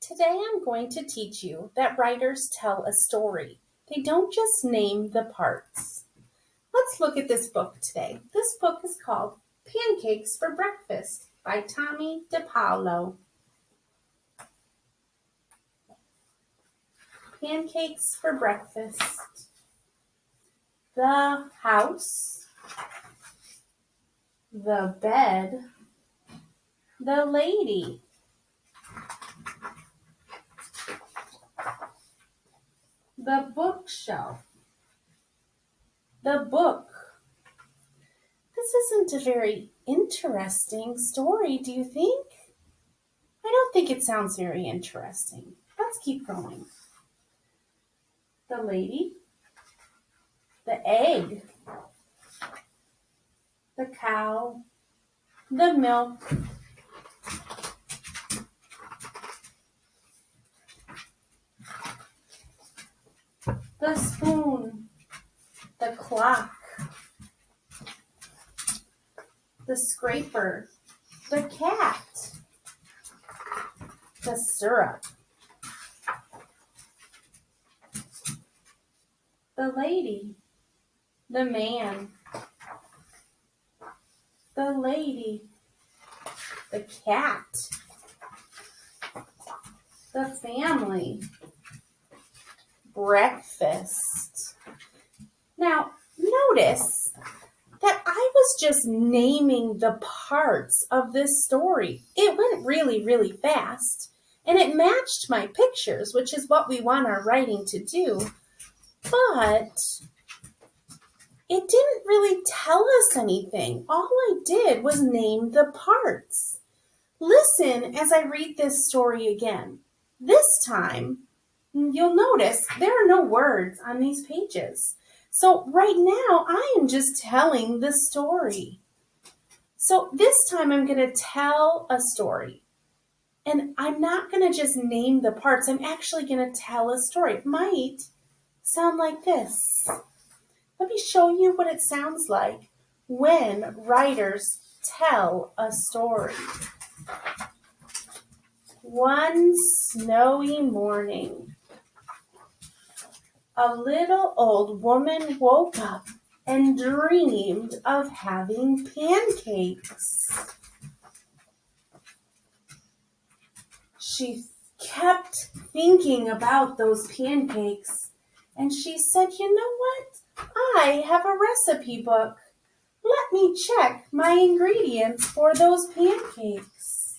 Today I'm going to teach you that writers tell a story. They don't just name the parts. Let's look at this book today. This book is called Pancakes for Breakfast by Tommy DePaulo. Pancakes for breakfast. The house, the bed, the lady. The bookshelf. The book. This isn't a very interesting story, do you think? I don't think it sounds very interesting. Let's keep going. The lady. The egg. The cow. The milk. The spoon. The clock. The scraper. The cat. The syrup. The lady. The man. The lady. The cat. The family. Breakfast. Now, notice that I was just naming the parts of this story. It went really, really fast, and it matched my pictures, which is what we want our writing to do. But it didn't really tell us anything. All I did was name the parts. Listen as I read this story again. This time, you'll notice there are no words on these pages. So right now, I am just telling the story. So this time I'm going to tell a story. And I'm not going to just name the parts. I'm actually going to tell a story. It might sound like this. Let me show you what it sounds like when writers tell a story. One snowy morning, a little old woman woke up and dreamed of having pancakes. She kept thinking about those pancakes, and she said, "You know what? I have a recipe book. Let me check my ingredients for those pancakes.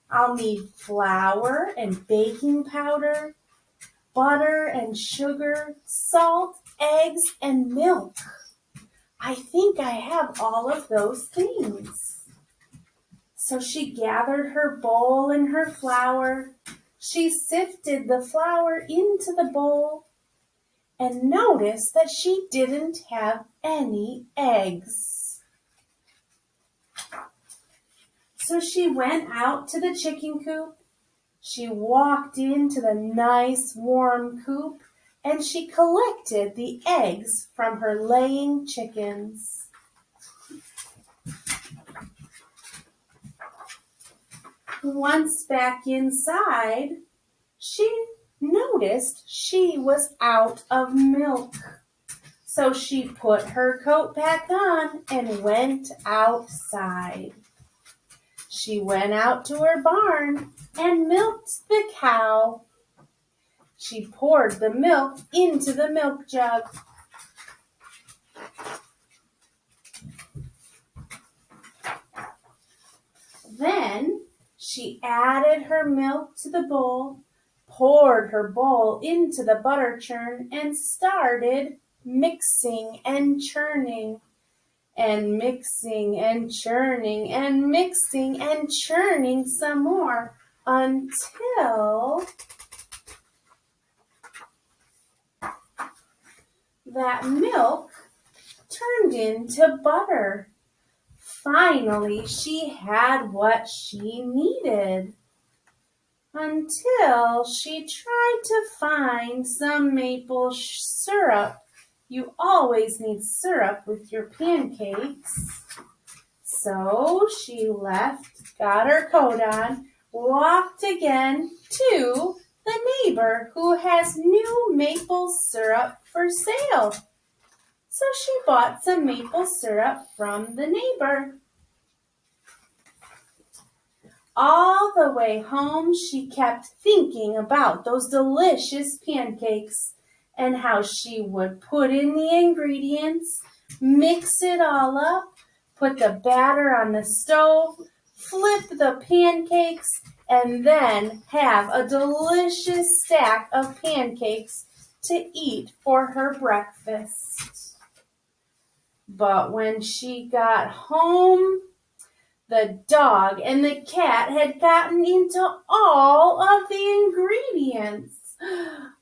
I'll need flour and baking powder, butter and sugar, salt, eggs, and milk. I think I have all of those things." So she gathered her bowl and her flour. She sifted the flour into the bowl and noticed that she didn't have any eggs. So she went out to the chicken coop. She walked into the nice warm coop and she collected the eggs from her laying chickens. Once back inside, she noticed she was out of milk. So she put her coat back on and went outside. She went out to her barn and milked the cow. She poured the milk into the milk jug. Then she added her milk to the bowl, poured her bowl into the butter churn, and started mixing and churning. And mixing and churning and mixing and churning some more until that milk turned into butter. Finally, she had what she needed until she tried to find some maple syrup. You always need syrup with your pancakes. So she got her coat on, walked again to the neighbor who has new maple syrup for sale. So she bought some maple syrup from the neighbor. All the way home, she kept thinking about those delicious pancakes and how she would put in the ingredients, mix it all up, put the batter on the stove, flip the pancakes, and then have a delicious stack of pancakes to eat for her breakfast. But when she got home, the dog and the cat had gotten into all of the ingredients.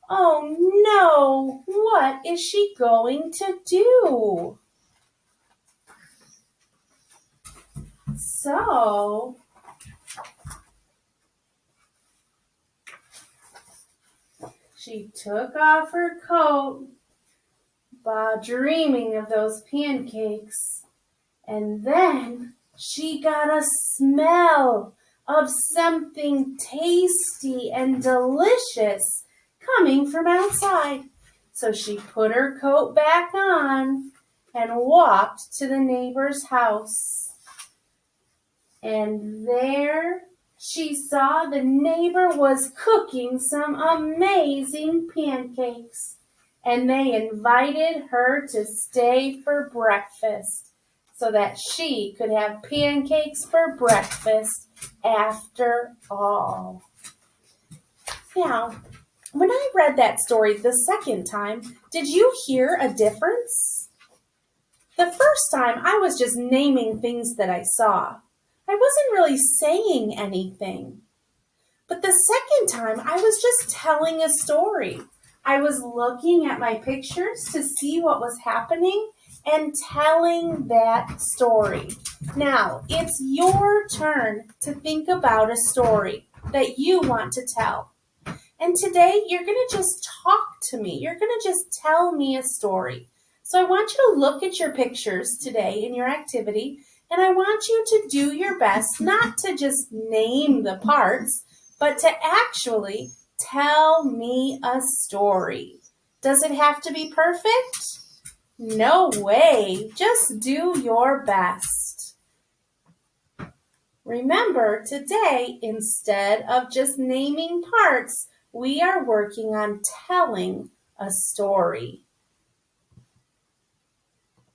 Oh no, what is she going to do? So, she took off her coat while dreaming of those pancakes, and then she got a smell of something tasty and delicious coming from outside. So she put her coat back on and walked to the neighbor's house. And there she saw the neighbor was cooking some amazing pancakes. And they invited her to stay for breakfast so that she could have pancakes for breakfast after all. Now, when I read that story the second time, did you hear a difference? The first time, I was just naming things that I saw. I wasn't really saying anything. But the second time, I was just telling a story. I was looking at my pictures to see what was happening and telling that story. Now, it's your turn to think about a story that you want to tell. And today, you're going to just talk to me. You're going to just tell me a story. So I want you to look at your pictures today in your activity, and I want you to do your best not to just name the parts, but to actually tell me a story. Does it have to be perfect? No way. Just do your best. Remember, today, instead of just naming parts, we are working on telling a story.